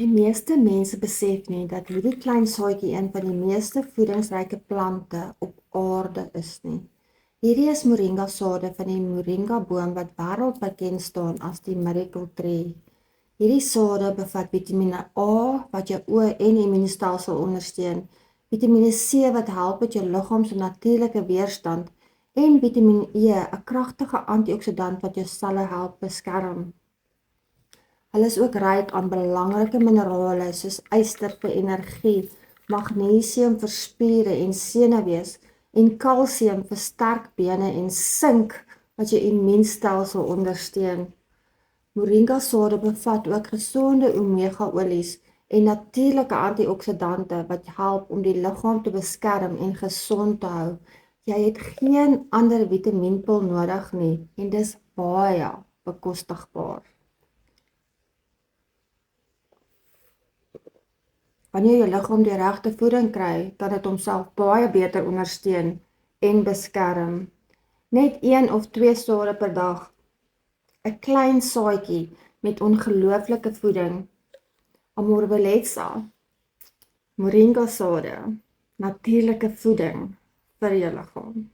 Die meeste mense besef nie dat hierdie klein saadjie een van die meeste voedingsryke plante op aarde is nie. Hierdie is moringa sade van die moringa boom wat wêreldbekend staan as die miracle tree. Hierdie sade bevat Vitamiene A wat jou oë en immuunstelsel ondersteun, Vitamiene C wat help met jou liggaam se natuurlike weerstand en Vitamiene E, 'n kragtige antioksidant wat jou selle help beskerm. Hulle is ook ryk aan belangrike minerale soos yster vir energie, magnesium vir spiere en senuwees en kalsium vir sterk bene en sink wat jou immuunstelsel ondersteun. Moringa sade bevat ook gesonde omega-olies en natuurlike antioksidante wat help om die liggaam te beskerm en gesond te hou. Jy het geen ander vitamienpil nodig nie en dis baie bekostigbaar. Wanneer jou liggaam die regte voeding kry, kan dit homself baie beter ondersteun en beskerm. Net 1 of 2 sade per dag, 'n klein saadjie met ongelooflike voeding. Amorvelletsa, moringa sade, natuurlike voeding vir jou liggaam.